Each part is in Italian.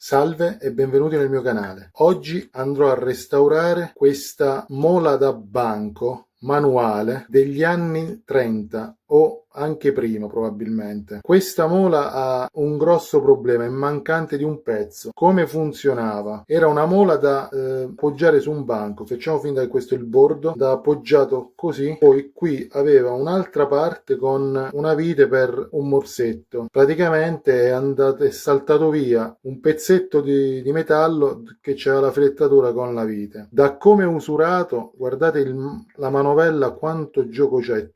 Salve e benvenuti nel mio canale. Oggi andrò a restaurare questa mola da banco manuale degli anni 30 o anche prima probabilmente. Questa mola ha un grosso problema, è mancante di un pezzo. Come funzionava? Era una mola da appoggiare su un banco, facciamo finta che questo è il bordo, da appoggiato così, poi qui aveva un'altra parte con una vite per un morsetto. Praticamente è saltato via un pezzetto di metallo che c'era la filettatura con la vite. Da come è usurato, guardate la manovella quanto gioco c'è,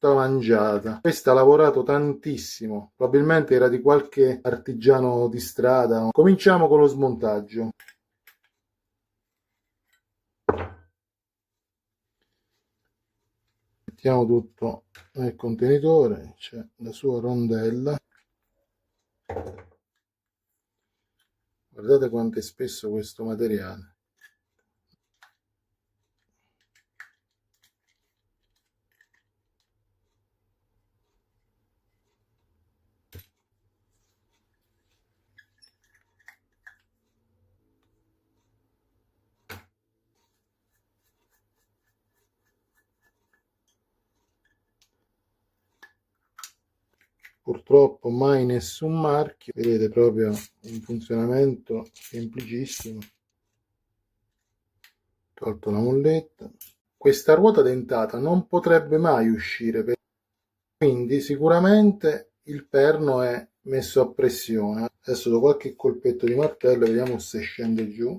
mangiata. Questa ha lavorato tantissimo, probabilmente era di qualche artigiano di strada. Cominciamo con lo smontaggio. Mettiamo tutto nel contenitore, c'è la sua rondella. Guardate quanto è spesso questo materiale. Purtroppo mai nessun marchio, vedete proprio un funzionamento semplicissimo. Tolto la molletta. Questa ruota dentata non potrebbe mai uscire, quindi sicuramente il perno è messo a pressione. Adesso do qualche colpetto di martello, vediamo se scende giù.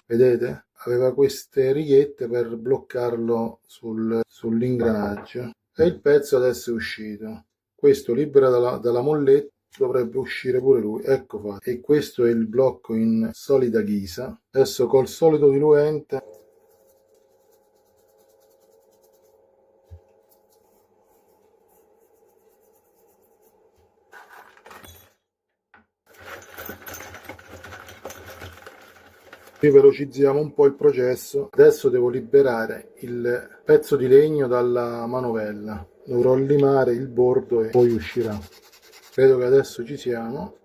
Vedete? Aveva queste righette per bloccarlo sull'ingranaggio e il pezzo adesso è uscito. Questo libera dalla molletta, dovrebbe uscire pure lui, ecco fatto. E questo è il blocco in solida ghisa. Adesso col solito diluente velocizziamo un po' il processo. Adesso devo liberare il pezzo di legno dalla manovella, dovrò limare il bordo e poi uscirà. Credo che adesso ci siamo.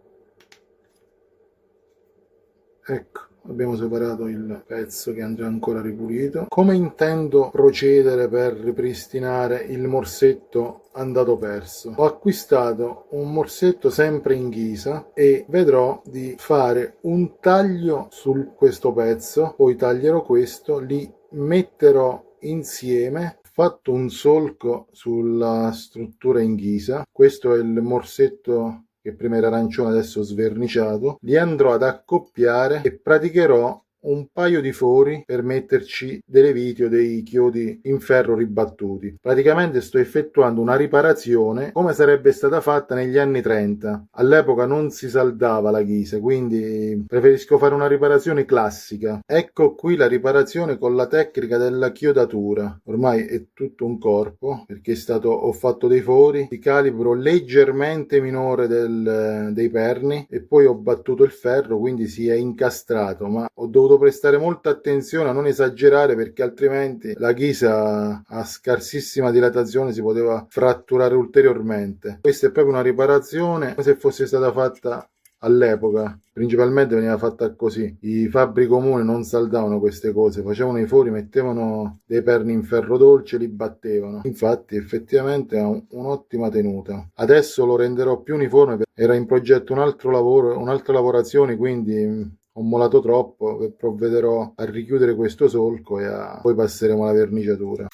Ecco, abbiamo separato il pezzo che andrà ancora ripulito. Come intendo procedere per ripristinare il morsetto andato perso? Ho acquistato un morsetto sempre in ghisa e vedrò di fare un taglio su questo pezzo, poi taglierò questo, li metterò insieme, fatto un solco sulla struttura in ghisa. Questo è il morsetto che prima era arancione, adesso sverniciato. Li andrò ad accoppiare e praticherò un paio di fori per metterci delle viti o dei chiodi in ferro ribattuti. Praticamente sto effettuando una riparazione come sarebbe stata fatta negli anni 30. All'epoca non si saldava la ghisa, quindi preferisco fare una riparazione classica. Ecco qui la riparazione con la tecnica della chiodatura. Ormai è tutto un corpo perché ho fatto dei fori di calibro leggermente minore dei perni e poi ho battuto il ferro, quindi si è incastrato, ma ho dovuto prestare molta attenzione a non esagerare perché altrimenti la ghisa a scarsissima dilatazione si poteva fratturare ulteriormente. Questa è proprio una riparazione come se fosse stata fatta all'epoca, principalmente veniva fatta così. I fabbri comuni non saldavano queste cose, facevano i fori, mettevano dei perni in ferro dolce e li battevano. Infatti effettivamente ha un'ottima tenuta. Adesso lo renderò più uniforme, era in progetto un altro lavoro, un'altra lavorazione, quindi ho molato troppo e provvederò a richiudere questo solco e poi passeremo alla verniciatura.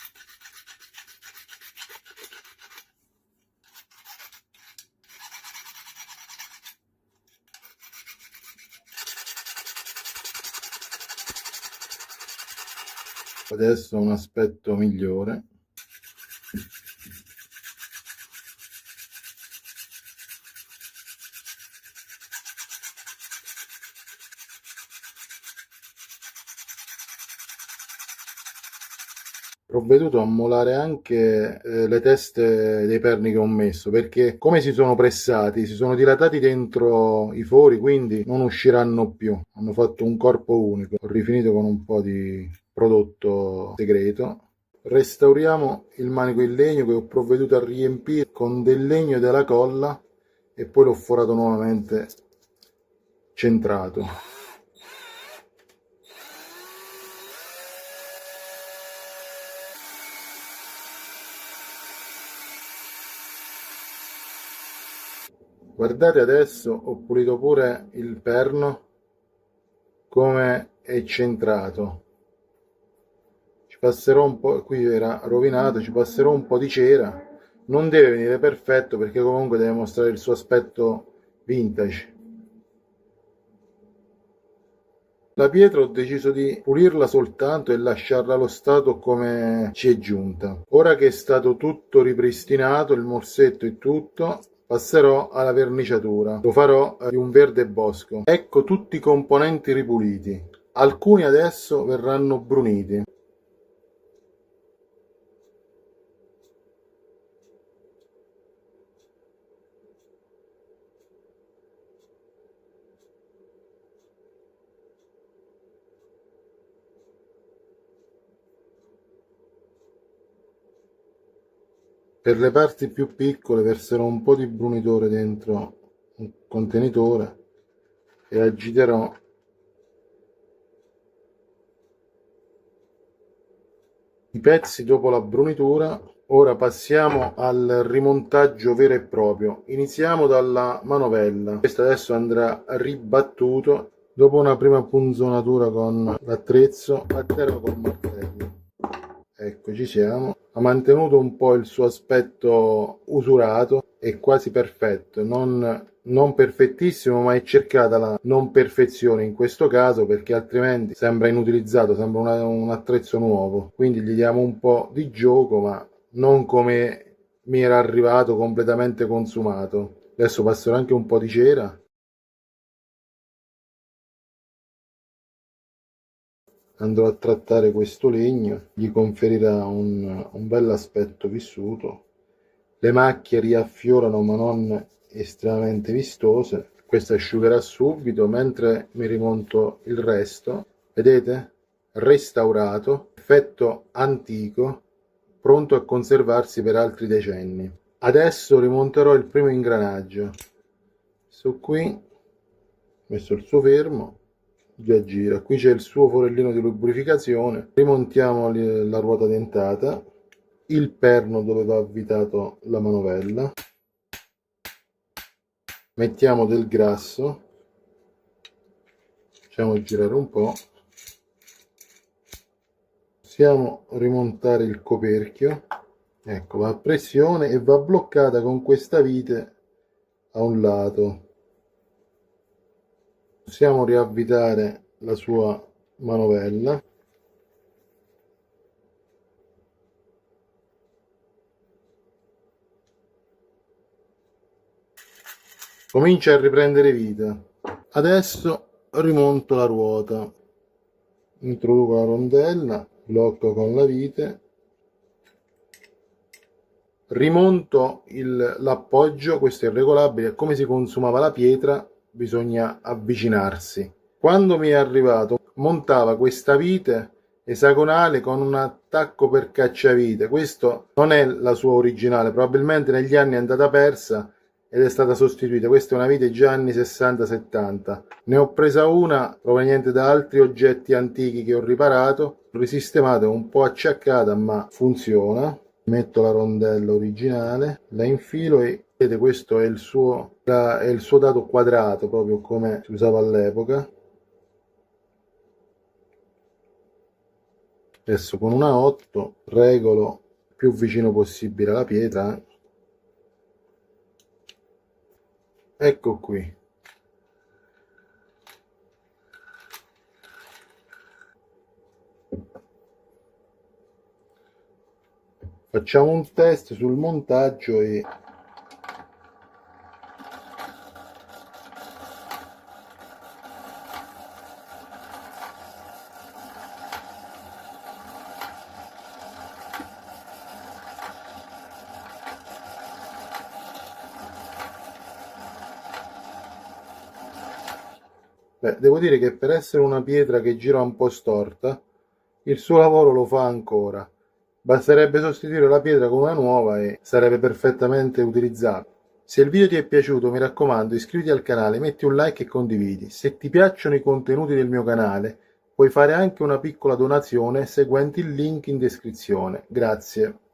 Adesso ha un aspetto migliore. Ho provveduto a molare anche le teste dei perni che ho messo perché come si sono pressati, si sono dilatati dentro i fori, quindi non usciranno più. Hanno fatto un corpo unico. Ho rifinito con un po' di prodotto segreto. Restauriamo il manico in legno che ho provveduto a riempire con del legno e della colla e poi l'ho forato nuovamente centrato. Guardate, adesso ho pulito pure il perno come è centrato. Ci passerò un po', qui era rovinato, ci passerò un po' di cera. Non deve venire perfetto perché comunque deve mostrare il suo aspetto vintage. La pietra ho deciso di pulirla soltanto e lasciarla allo stato come ci è giunta. Ora che è stato tutto ripristinato, il morsetto e tutto, passerò alla verniciatura. Lo farò di un verde bosco. Ecco tutti i componenti ripuliti. Alcuni adesso verranno bruniti. Per le parti più piccole verserò un po' di brunitore dentro un contenitore e agiterò i pezzi dopo la brunitura. Ora passiamo al rimontaggio vero e proprio. Iniziamo dalla manovella. Questo adesso andrà ribattuto. Dopo una prima punzonatura con l'attrezzo, batterò col martello. Ecco, ci siamo. Ha mantenuto un po' il suo aspetto usurato e quasi perfetto, non perfettissimo, ma è cercata la non perfezione in questo caso perché altrimenti sembra inutilizzato, sembra un attrezzo nuovo. Quindi gli diamo un po' di gioco, ma non come mi era arrivato completamente consumato. Adesso passerò anche un po' di cera. Andrò a trattare questo legno, gli conferirà un bel aspetto vissuto. Le macchie riaffiorano ma non estremamente vistose. Questo asciugherà subito mentre mi rimonto il resto. Vedete? Restaurato, effetto antico, pronto a conservarsi per altri decenni. Adesso rimonterò il primo ingranaggio. Questo qui, ho messo il suo fermo, già gira. Qui c'è il suo forellino di lubrificazione. Rimontiamo la ruota dentata, il perno dove va avvitato la manovella, mettiamo del grasso, facciamo girare un po', possiamo rimontare il coperchio, ecco, va a pressione e va bloccata con questa vite a un lato. Possiamo riavvitare la sua manovella. Comincia a riprendere vita. Adesso rimonto la ruota, introduco la rondella, blocco con la vite, rimonto l'appoggio. Questo è regolabile. Come si consumava la pietra bisogna avvicinarsi. Quando mi è arrivato montava questa vite esagonale con un attacco per cacciavite. Questo non è la sua originale, probabilmente negli anni è andata persa ed è stata sostituita. Questa è una vite già anni 60-70. Ne ho presa una proveniente da altri oggetti antichi che ho riparato, risistemata, un po' acciaccata ma funziona. Metto la rondella originale, la infilo e vedete, questo è il suo dato quadrato, proprio come si usava all'epoca. Adesso con una 8 regolo più vicino possibile alla pietra. Ecco qui. Facciamo un test sul montaggio e devo dire che per essere una pietra che gira un po' storta, il suo lavoro lo fa ancora. Basterebbe sostituire la pietra con una nuova e sarebbe perfettamente utilizzabile. Se il video ti è piaciuto, mi raccomando, iscriviti al canale, metti un like e condividi. Se ti piacciono i contenuti del mio canale, puoi fare anche una piccola donazione seguendo il link in descrizione. Grazie.